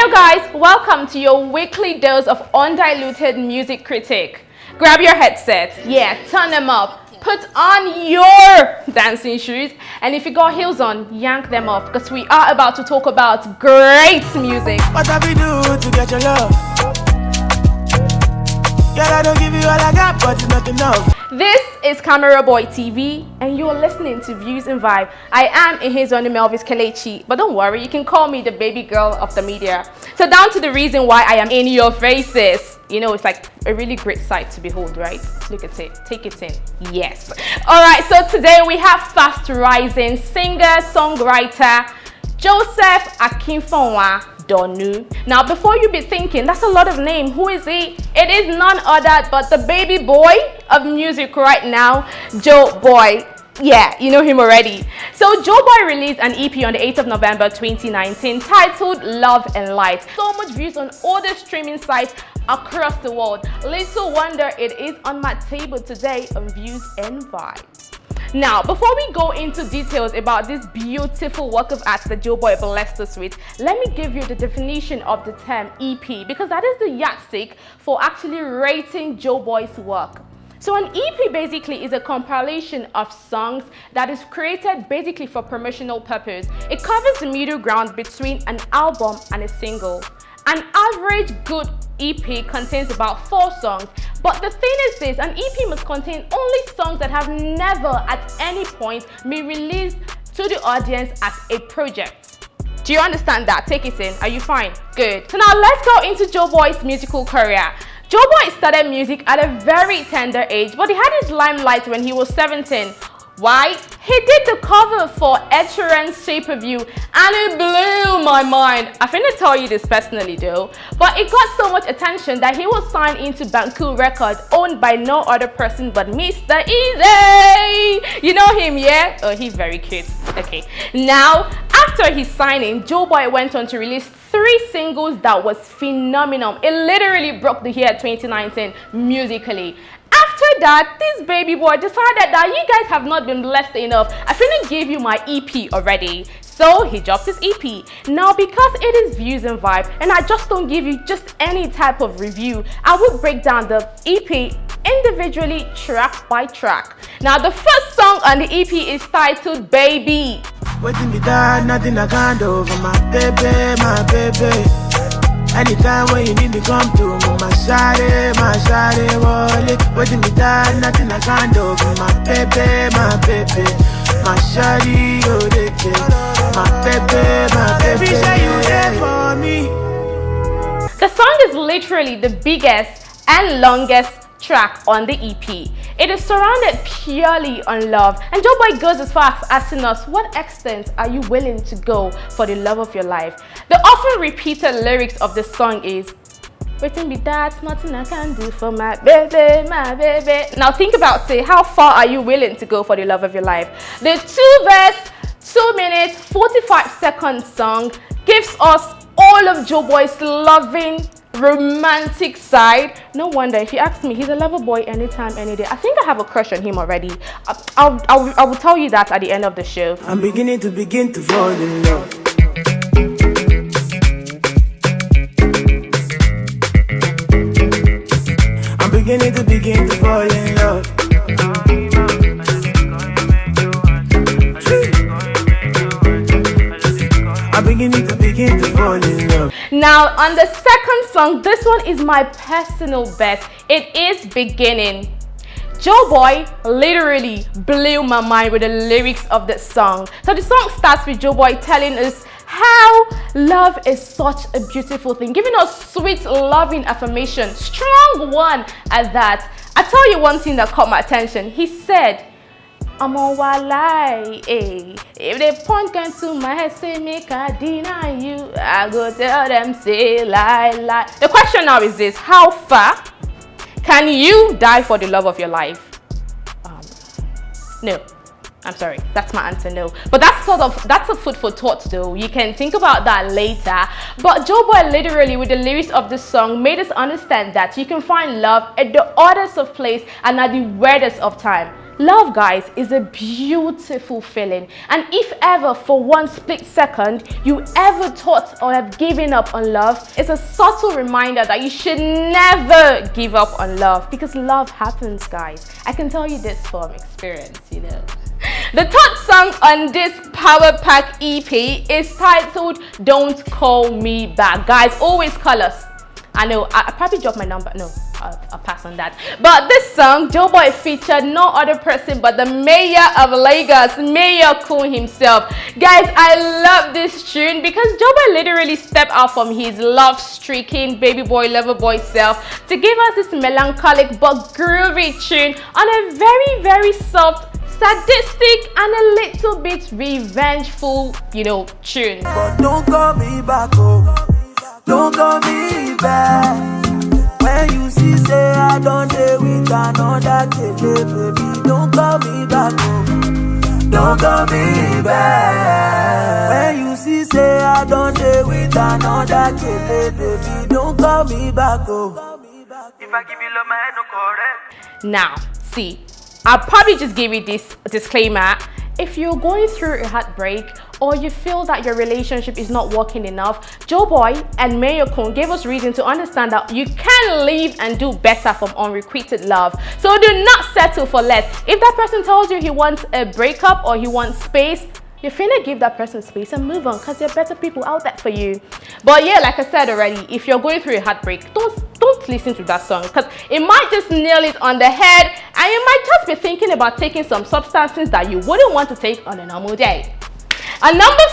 Hello guys, welcome to your weekly dose of undiluted music critique. Grab your headset, turn them up, put on your dancing shoes, and if you got heels on, yank them off because we are about to talk about great music. What have we do to get your love? Girl, I don't give you all I got, but it's not enough. This is Camera Boy TV, and you are listening to Views and Vibe. I am in his own Melvis Kelechi, but don't worry, you can call me the baby girl of the media. So down to the reason why I am in your faces. You know, it's like a really great sight to behold, right? Look at it, take it in. Yes. All right, so today we have fast rising singer, songwriter, Joseph Akinfonwa Donu. Now, before you be thinking, that's a lot of name, who is he? It is none other but the baby boy of music right now, Joeboy. Yeah, you know him already. So Joeboy released an EP on the 8th of November 2019 titled Love and Light. So much views on all the streaming sites across the world. Little wonder it is on my table today on Views and Vibes. Now, before we go into details about this beautiful work of art that Joeboy blessed us with, let me give you the definition of the term EP, because that is the yardstick for actually rating Joeboy's work. So an EP basically is a compilation of songs that is created basically for promotional purpose. It covers the middle ground between an album and a single. An average good EP contains about 4 songs, but the thing is this, an EP must contain only songs that have never at any point been released to the audience as a project. Do you understand that? Take it in. Are you fine? Good. So now let's go into Joeboy's musical career. Joeboy started music at a very tender age, but he had his limelight when he was 17. Why? He did the cover for Ed Sheeran's Shape of You, and it blew my mind. I finna tell you this personally though, but it got so much attention that he was signed into Banku Records, owned by no other person but Mr. Easy. You know him, yeah? Oh, he's very cute. Okay. Now, after his signing, Joeboy went on to release 3 singles that was phenomenal. It literally broke the year 2019 musically. After that, this baby boy decided that you guys have not been blessed enough. I finna give you my EP already. So he dropped his EP. Now, because it is Views and Vibe, and I just don't give you just any type of review, I will break down the EP individually, track by track. Now, the first song on the EP is titled Baby. Waiting me that, nothing I can't do for my baby. Anytime when you need me, come to me, my shawty, wallet. Waiting me that, nothing I can't do for my baby. My shawty, oh, they care. My baby. Say you there for me. The song is literally the biggest and longest track on the EP. It is surrounded purely on love, and Joeboy goes as far as asking us, what extent are you willing to go for the love of your life? The often repeated lyrics of the song is, waiting be that, nothing I can do for my baby. Now think about it, how far are you willing to go for the love of your life? The 2-verse, 2 minutes, 45-second song gives us all of Joeboy's loving, romantic side. No wonder, if you ask me, he's a lover boy anytime, any day. I think I have a crush on him already. I will tell you that at the end of the show. I'm beginning to fall in love. I'm beginning to fall in love. I'm beginning to fall in love. Now, on the second song, this one is my personal best. It is Beginning. Joeboy literally blew my mind with the lyrics of the song. So the song starts with Joeboy telling us how love is such a beautiful thing, giving us sweet, loving affirmation, strong one at that. I tell you one thing that caught my attention. He said, I'm on wild lie, eh. If they point gun to my head, say make I deny you, I go tell them say lie. The question now is this: how far can you die for the love of your life? No. I'm sorry, that's my answer, no. But that's a food for thought though. You can think about that later. But Joeboy literally with the lyrics of the song made us understand that you can find love at the oddest of place and at the weirdest of time. Love, guys, is a beautiful feeling. And if ever for one split second you ever thought or have given up on love, it's a subtle reminder that you should never give up on love, because love happens, guys. I can tell you this from experience, you know. The third song on this Power Pack EP is titled Don't Call Me Back. Guys, always call us. I know, I probably dropped my number. No, I'll pass on that. But this song, Joeboy featured no other person but the mayor of Lagos, Mayor Kun himself. Guys, I love this tune because Joeboy literally stepped out from his love-stricken baby boy, lover boy self to give us this melancholic but groovy tune on a very, very soft, sadistic and a little bit revengeful, you know, tune. But don't call me back, oh. Don't call me back. When you see say I don't stay with another kid, baby, don't call me back, oh. Don't call me back. When you see say I don't stay with another kid, baby, don't call me back, oh. If I give you love, my head no correct. Now, see, I'll probably just give you this disclaimer. If you're going through a heartbreak or you feel that your relationship is not working enough, Joeboy and Mayor Kun gave us reason to understand that you can live and do better from unrequited love. So do not settle for less. If that person tells you he wants a breakup or he wants space, you're finna give that person space and move on, because there are better people out there for you. But yeah, like I said already, if you're going through a heartbreak, don't listen to that song, because it might just nail it on the head and you might just be thinking about taking some substances that you wouldn't want to take on a normal day. And number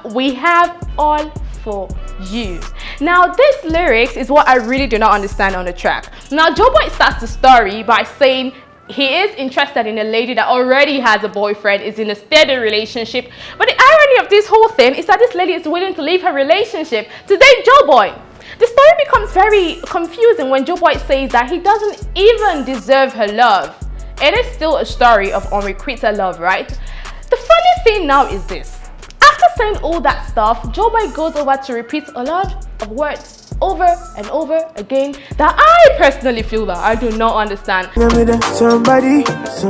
4, we have All For You. Now this lyrics is what I really do not understand on the track. Now Joeboy starts the story by saying he is interested in a lady that already has a boyfriend, is in a steady relationship. But the irony of this whole thing is that this lady is willing to leave her relationship to date Joeboy. The story becomes very confusing when Joeboy says that he doesn't even deserve her love. It is still a story of unrequited love, right? The funny thing now is this. After saying all that stuff, Joeboy goes over to repeat a lot of words over and over again that I personally feel that I do not understand. Somebody, if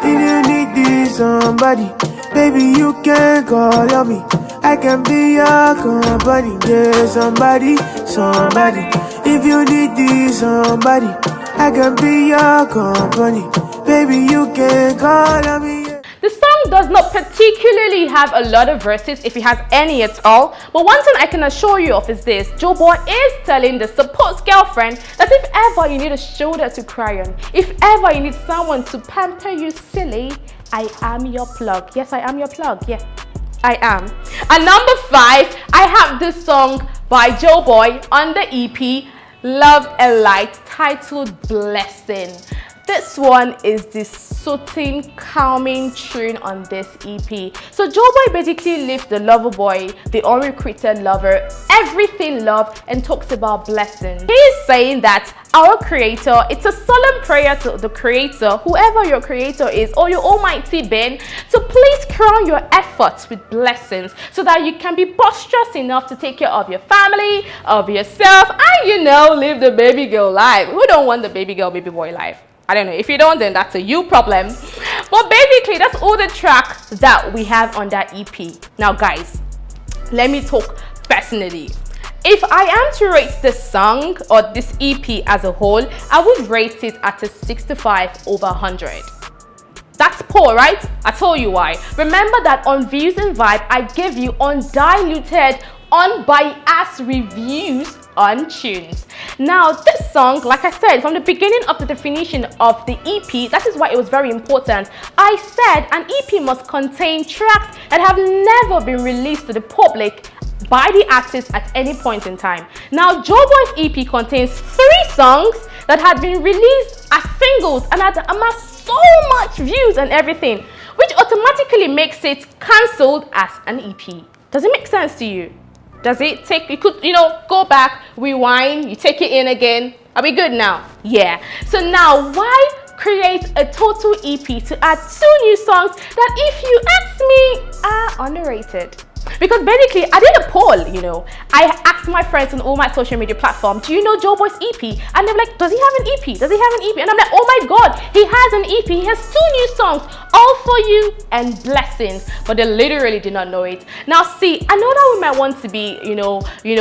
you need this somebody, baby, you can call on me. I can be your company. Yeah, somebody, if you need this somebody, I can be your company. Baby, you can call on me. The song does not particularly have a lot of verses, if it has any at all, but one thing I can assure you of is this: Joeboy is telling the supposed girlfriend that if ever you need a shoulder to cry on, if ever you need someone to pamper you silly, I am your plug. Yes, I am your plug. Yeah, I am. And number 5, I have this song by Joeboy on the EP Love and Light titled Blessing. This one is the soothing, calming tune on this EP. So Joeboy basically lifts the lover boy, the unrequited lover, everything love, and talks about blessings. He is saying that our creator, it's a solemn prayer to the creator, whoever your creator is, or your almighty being, to please crown your efforts with blessings so that you can be boisterous enough to take care of your family, of yourself, and you know, live the baby girl life. Who don't want the baby girl, baby boy life? I don't know. If you don't, then that's a you problem. But basically, that's all the tracks that we have on that EP. Now, guys, let me talk personally. If I am to rate this song or this EP as a whole, I would rate it at a 65 over 100. That's poor, right? I told you why. Remember that on Views and Vibe, I give you undiluted, unbiased reviews on tunes. Now this song, like I said from the beginning of the definition of the EP, that is why it was very important. I said an EP must contain tracks that have never been released to the public by the artist at any point in time. Now Joeboy's EP contains 3 songs that had been released as singles and had amassed so much views and everything, which automatically makes it cancelled as an EP. Does it make sense to you? Does it take, you could, go back, rewind, you take it in again. Are we good now? Yeah. So now, why create a total EP to add 2 new songs that, if you ask me, are underrated? Because basically, I did a poll, you know. I asked my friends on all my social media platforms, do you know Joeboy's EP? And they were like, does he have an EP? Does he have an EP? And I'm like, oh my God, he has an EP. He has 2 new songs, All For You and Blessings. But they literally did not know it. Now, see, I know that we might want to be, you know,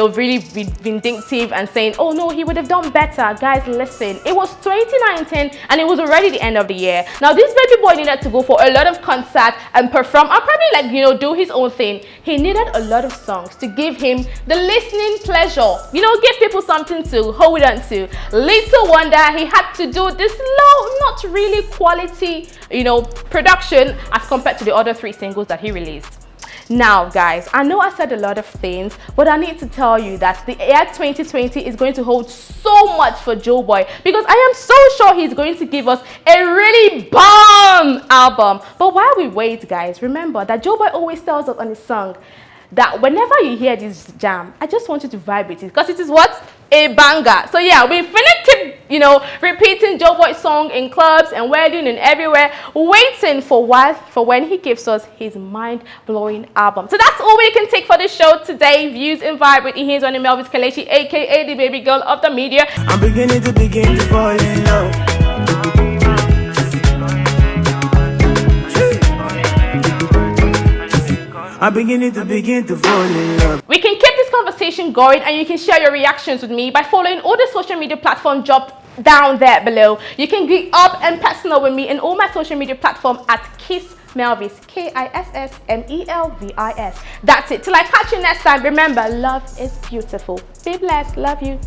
really vindictive and saying, oh no, he would have done better. Guys, listen, it was 2019 and it was already the end of the year. Now, this baby boy needed to go for a lot of concerts and perform and probably, like, you know, do his own thing. He needed a lot of songs to give him the listening pleasure, you know, give people something to hold on to. Little wonder he had to do this low, not really quality, you know, production as compared to the other 3 singles that he released. Now, guys, I know I said a lot of things, but I need to tell you that the year 2020 is going to hold so much for Joeboy, because I am so sure he's going to give us a really bomb album. But while we wait, guys, remember that Joeboy always tells us on his song that whenever you hear this jam, I just want you to vibe with it, because it is what? A banger. So yeah, we finna keep, you know, repeating Joeboy's song in clubs and wedding and everywhere, waiting for when he gives us his mind-blowing album. So that's all we can take for the show today. Views and Vibe with Ihin's on the Melvis Kelechi, aka the baby girl of the media. I'm beginning to fall in love. I'm beginning to fall in love. We can keep this conversation going, and you can share your reactions with me by following all the social media platforms dropped down there below. You can get up and personal with me in all my social media platforms at Kiss Melvis, KISSMELVIS. That's it. Till I catch you next time, remember, love is beautiful. Be blessed. Love you.